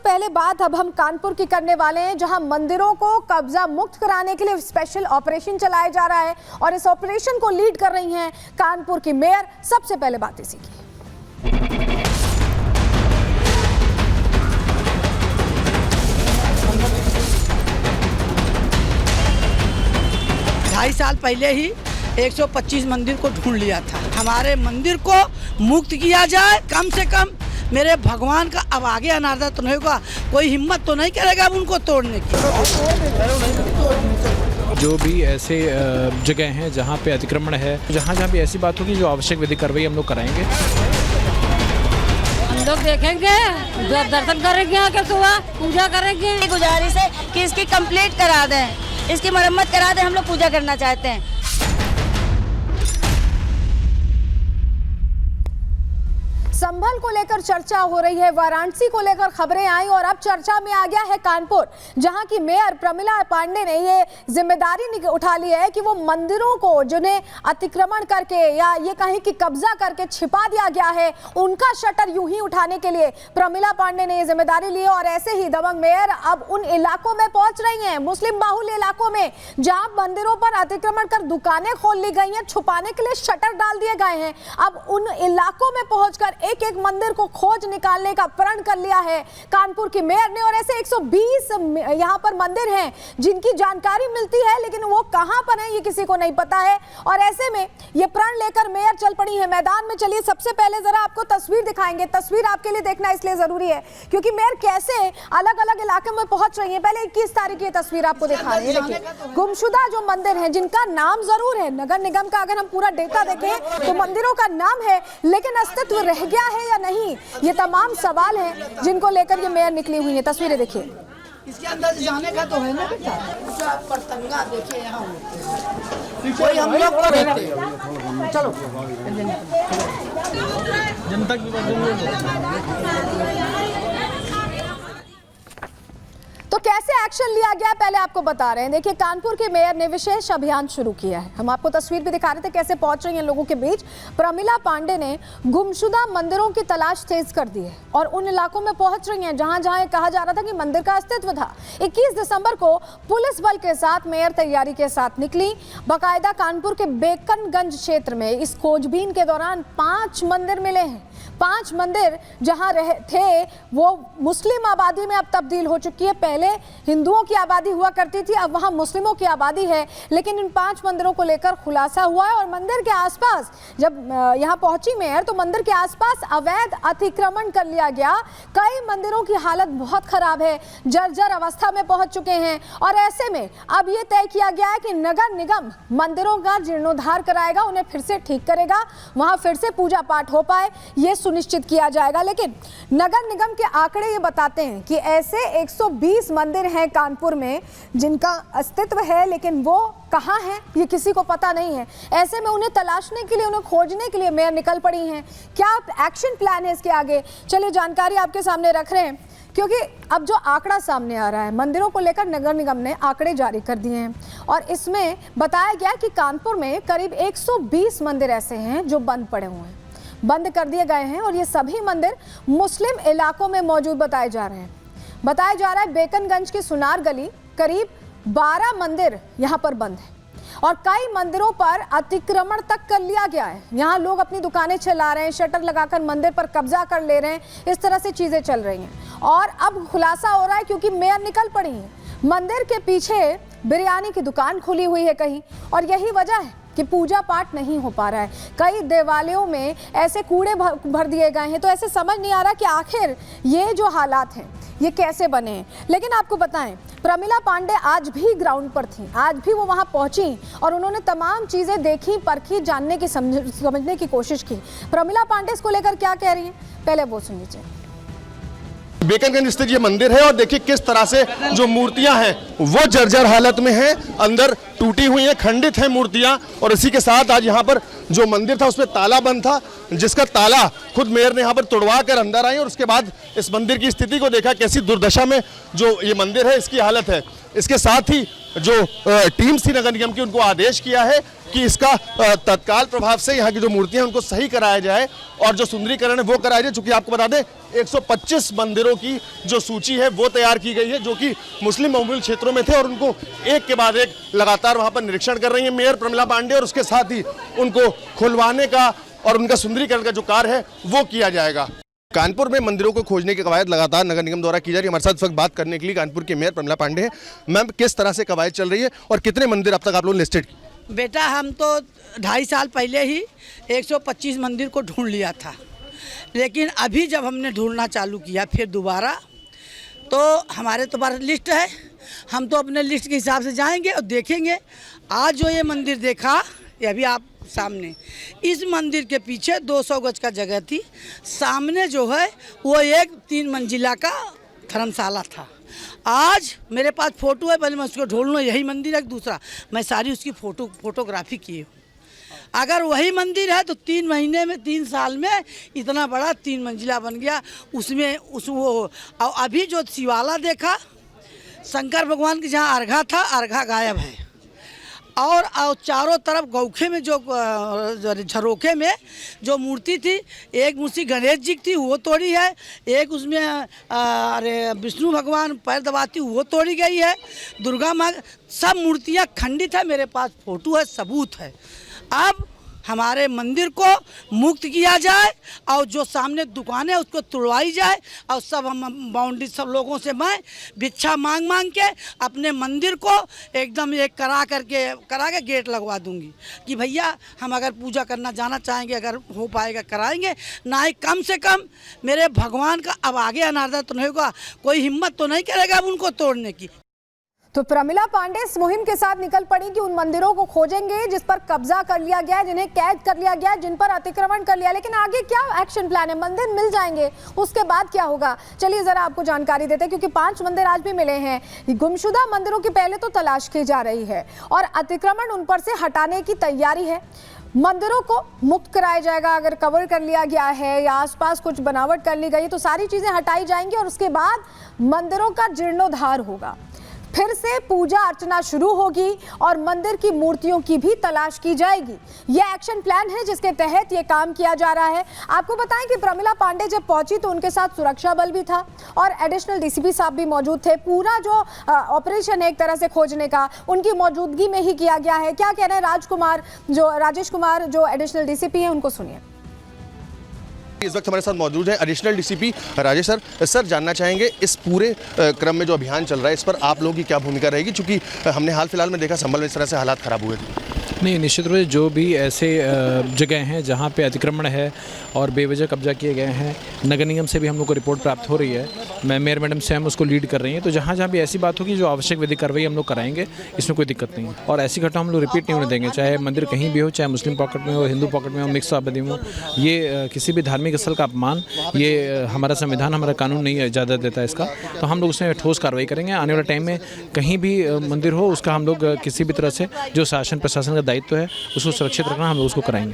पहले बात अब हम कानपुर की करने वाले हैं, जहां मंदिरों को कब्जा मुक्त कराने के लिए स्पेशल ऑपरेशन चलाया जा रहा है और इस ऑपरेशन को लीड कर रही हैं कानपुर की मेयर। सबसे पहले बात इसी की। 2.5 साल पहले ही 125 मंदिर को ढूंढ लिया था। हमारे मंदिर को मुक्त किया जाए। कम से कम मेरे भगवान का अब आगे अनादर तो नहीं होगा, कोई हिम्मत तो नहीं करेगा अब उनको तोड़ने की। जो भी ऐसे जगह हैं जहाँ पे अतिक्रमण है, जहाँ भी ऐसी बात होगी जो आवश्यक विधिक कार्रवाई हम लोग कराएंगे। हम लोग देखेंगे, दर्शन करेंगे, आके सुबह पूजा करेंगे। गुजारिश है कि इसकी कंप्लीट करा दें, इसकी मरम्मत करा दें। हम लोग पूजा करना चाहते हैं। संभल को लेकर चर्चा हो रही है, वाराणसी को लेकर खबरें आई और अब चर्चा में आ गया है कानपुर, जहां की मेयर प्रमिला पांडे ने ये जिम्मेदारी उठा ली है कि वो मंदिरों को जिन्हें अतिक्रमण करके या ये कहें कि कब्जा करके छिपा दिया गया है, उनका शटर यूं ही उठाने के लिए प्रमिला पांडे ने ये जिम्मेदारी ली है। और ऐसे ही दबंग मेयर अब उन इलाकों में पहुंच रही हैं, मुस्लिम बाहुल्य इलाकों में, जहां मंदिरों पर अतिक्रमण कर दुकानें खोल ली गई हैं, छुपाने के लिए शटर डाल दिए गए हैं। अब उन इलाकों में पहुंचकर एक एक मंदिर को खोज निकालने का प्रण कर लिया है कानपुर की मेयर ने। और ऐसे 120 यहां पर मंदिर हैं जिनकी जानकारी मिलती है, लेकिन वो कहां पर है ये किसी को नहीं पता है। और ऐसे में ये प्रण लेकर मेयर चल पड़ी है मैदान में। चलिए सबसे पहले जरा आपको तस्वीर दिखाएंगे। तस्वीर आपके लिए देखना इसलिए जरूरी है क्योंकि मेयर कैसे अलग अलग इलाके में पहुंच रही है। पहले 21 तारीख की तस्वीर आपको दिखा रहे हैं। देखिए गुमशुदा जो मंदिर है, जिनका नाम जरूर है नगर निगम का, अगर हम पूरा डेटा देखें तो मंदिरों का नाम है, लेकिन अस्तित्व रह गया है या नहीं, ये तमाम सवाल हैं जिनको लेकर ये मेयर निकली हुई है। तस्वीरें देखिए। इसके अंदर जाने का तो है ना बेटा, पतंगा देखिए यहाँ कोई हम लोग को रहते हैं। चलो जनता तो कैसे एक्शन लिया गया पहले आपको बता रहे हैं। देखिए कानपुर के मेयर ने विशेष अभियान शुरू किया है। हम आपको तस्वीर भी दिखा रहे थे कैसे पहुंच रही हैं लोगों के बीच। प्रमिला पांडे ने गुमशुदा मंदिरों की तलाश तेज कर दी है और उन इलाकों में पहुंच रही हैं जहां जहां कहा जा रहा था कि मंदिर का अस्तित्व था। 21 दिसंबर को पुलिस बल के साथ मेयर तैयारी के साथ निकली। बाकायदा कानपुर के बेकनगंज क्षेत्र में इस खोजबीन के दौरान 5 मंदिर मिले हैं। 5 मंदिर जहां थे वो मुस्लिम आबादी में अब तब्दील हो चुकी है। पहले हिंदुओं की आबादी हुआ करती थी, अब वहां मुस्लिमों की आबादी है। लेकिन इन 5 मंदिरों को लेकर खुलासा हुआ है और मंदिर के आसपास जब यहां पहुंची मेयर तो मंदिर के आसपास अवैध अतिक्रमण कर लिया गया। कई मंदिरों की हालत बहुत खराब है, जर्जर अवस्था में पहुंच चुके हैं। और ऐसे में अब ये तय किया गया है कि नगर निगम मंदिरों का जीर्णोद्धार कराएगा, उन्हें फिर से ठीक करेगा, वहां फिर से पूजा पाठ हो पाए ये सुनिश्चित किया जाएगा। लेकिन नगर निगम के आंकड़े ये बताते हैं कि ऐसे 120 मंदिर हैं कानपुर में जिनका अस्तित्व है, लेकिन वो कहाँ हैं ये किसी को पता नहीं है। ऐसे में उन्हें तलाशने के लिए, उन्हें खोजने के लिए मेयर निकल पड़ी हैं। क्या एक्शन प्लान है इसके आगे, चलिए जानकारी आपके सामने रख रहे हैं। क्योंकि अब जो आंकड़ा सामने आ रहा है, मंदिरों को लेकर नगर निगम ने आंकड़े जारी कर दिए हैं और इसमें बताया गया कि कानपुर में करीब 120 मंदिर ऐसे हैं जो बंद पड़े हुए हैं, बंद कर दिए गए हैं। और ये सभी मंदिर मुस्लिम इलाकों में मौजूद बताए जा रहे हैं। बताया जा रहा है बेकनगंज की सुनार गली करीब 12 मंदिर यहाँ पर बंद है और कई मंदिरों पर अतिक्रमण तक कर लिया गया है। यहाँ लोग अपनी दुकानें चला रहे हैं, शटर लगाकर मंदिर पर कब्जा कर ले रहे हैं, इस तरह से चीजें चल रही हैं। और अब खुलासा हो रहा है क्योंकि मेयर निकल पड़ी है। मंदिर के पीछे बिरयानी की दुकान खुली हुई है कहीं, और यही वजह है कि पूजा पाठ नहीं हो पा रहा है। कई देवालयों में ऐसे कूड़े भर दिए गए हैं, तो ऐसे समझ नहीं आ रहा कि आखिर ये जो हालात हैं ये कैसे बने हैं। लेकिन आपको बताएं प्रमिला पांडे आज भी ग्राउंड पर थी, आज भी वो वहां पहुंची और उन्होंने तमाम चीजें देखी, परखी, जानने की, समझने की कोशिश की। प्रमिला पांडे इसको लेकर क्या कह रही हैं, पहले वो सुन लीजिए। बेकनगंज स्थित ये मंदिर है और देखिए किस तरह से जो मूर्तियां हैं वो जर्जर हालत में है, अंदर टूटी हुई है, खंडित है मूर्तियां। और इसी के साथ आज यहाँ पर जो मंदिर था उसमें ताला बंद था, जिसका ताला खुद मेयर ने यहाँ पर तोड़वा कर अंदर आए और उसके बाद इस मंदिर की स्थिति को देखा, कैसी दुर्दशा में जो ये मंदिर है इसकी हालत है। इसके साथ ही जो टीम्स थी नगर निगम की, उनको आदेश किया है कि इसका तत्काल प्रभाव से यहाँ की जो मूर्तियां उनको सही कराया जाए और जो सुंदरीकरण है वो कराया जाए। चूंकि आपको बता दें 125 मंदिरों की जो सूची है वो तैयार की गई है, जो कि मुस्लिम बहुल क्षेत्रों में थे और उनको एक के बाद एक लगातार वहां पर निरीक्षण कर रही है मेयर प्रमिला पांडे। और उसके साथ ही उनको खुलवाने का और उनका सुंदरीकरण का जो कार्य है वो किया जाएगा। कानपुर में मंदिरों को खोजने की कवायद लगातार नगर निगम द्वारा की जा रही है। हमारे साथ इस वक्त बात करने के लिए कानपुर के मेयर प्रमिला पांडे हैं। मैम, किस तरह से कवायद चल रही है और कितने मंदिर अब तक आप लोग लिस्टेड? बेटा, हम तो 2.5 साल पहले ही 125 मंदिर को ढूंढ लिया था, लेकिन अभी जब हमने ढूंढना चालू किया फिर दोबारा, तो हमारे तो पास लिस्ट है, हम तो अपने लिस्ट के हिसाब से जाएंगे और देखेंगे। आज जो ये मंदिर देखा, ये अभी आप सामने, इस मंदिर के पीछे 200 गज का जगह थी, सामने जो है वो एक 3 मंजिला का धर्मशाला था। आज मेरे पास फ़ोटो है, पहले मैं उसको ढूंढ लूँ, यही मंदिर है दूसरा, मैं सारी उसकी फोटोग्राफी की हूँ। अगर वही मंदिर है तो 3 महीने में 3 साल में इतना बड़ा 3 मंजिला बन गया। उसमें वो अभी जो शिवाला देखा, शंकर भगवान की जहाँ अर्घा था, अर्घा गायब है। और चारों तरफ गौखे में जो झरोखे में जो मूर्ति थी, एक मूर्ति गणेश जी की थी वो तोड़ी है, एक उसमें अरे विष्णु भगवान पैर दबाती वो तोड़ी गई है, दुर्गा माँ, सब मूर्तियाँ खंडित है। मेरे पास फोटो है, सबूत है। अब हमारे मंदिर को मुक्त किया जाए और जो सामने दुकानें उसको तोड़वाई जाए और सब हम बाउंड्री सब लोगों से मैं भिक्षा मांग मांग के अपने मंदिर को एकदम एक करा के गेट लगवा दूंगी कि भैया हम अगर पूजा करना जाना चाहेंगे, अगर हो पाएगा कराएंगे, ना ही कम से कम मेरे भगवान का अब आगे अनादर तो नहीं होगा, कोई हिम्मत तो नहीं करेगा अब उनको तोड़ने की। तो प्रमिला पांडे इस मुहिम के साथ निकल पड़ी कि उन मंदिरों को खोजेंगे जिस पर कब्जा कर लिया गया, जिन्हें कैद कर लिया गया, जिन पर अतिक्रमण कर लिया। लेकिन आगे क्या एक्शन प्लान है? मंदिर मिल जाएंगे, उसके बाद क्या होगा? चलिए जरा आपको जानकारी देते हैं, क्योंकि 5 मंदिर आज भी मिले हैं। गुमशुदा मंदिरों की पहले तो तलाश की जा रही है और अतिक्रमण उन पर से हटाने की तैयारी है। मंदिरों को मुक्त कराया जाएगा, अगर कवर कर लिया गया है या आसपास कुछ बनावट कर ली गई तो सारी चीजें हटाई जाएंगी और उसके बाद मंदिरों का जीर्णोद्धार होगा, फिर से पूजा अर्चना शुरू होगी और मंदिर की मूर्तियों की भी तलाश की जाएगी। यह एक्शन प्लान है जिसके तहत यह काम किया जा रहा है। आपको बताएं कि प्रमिला पांडे जब पहुंची तो उनके साथ सुरक्षा बल भी था और एडिशनल डीसीपी साहब भी मौजूद थे। पूरा जो ऑपरेशन है एक तरह से खोजने का, उनकी मौजूदगी में ही किया गया है। क्या कह रहे हैं राजेश कुमार जो एडिशनल डीसीपी है, उनको सुनिए। इस वक्त हमारे साथ मौजूद है additional DCP Rajesh sir. Sir, जानना चाहेंगे इस पूरे क्रम में जो अभियान चल रहा है, इस पर आप लोगों की क्या भूमिका रहेगी? क्योंकि हमने हाल फिलहाल में देखा संभल में इस तरह से हालात खराब हुए थे। नहीं, निश्चित रूप से जो भी ऐसे जगह हैं जहाँ पे अतिक्रमण है और बेवजह कब्जा किए गए हैं, नगर निगम से भी हम लोग को रिपोर्ट प्राप्त हो रही है। मैं मेयर मैडम स्वयं उसको लीड कर रही हैं। तो जहाँ जहाँ भी ऐसी बात होगी जो आवश्यक विधिक कार्रवाई हम लोग कराएंगे, इसमें कोई दिक्कत नहीं है। और ऐसी घटना हम लोग रिपीट नहीं होने देंगे, चाहे मंदिर कहीं भी हो, चाहे मुस्लिम पॉकेट में हो, हिंदू पॉकेट में हो, मिक्स आबादी में हो। ये किसी भी धार्मिक स्थल का अपमान, ये हमारा संविधान, हमारा कानून नहीं इजाज़त देता है इसका। तो हम लोग उसमें ठोस कार्रवाई करेंगे। आने वाले टाइम में कहीं भी मंदिर हो, उसका हम लोग किसी भी तरह से जो शासन प्रशासन का दायित्व है उसको सुरक्षित रखना हम लोग उसको कराएंगे।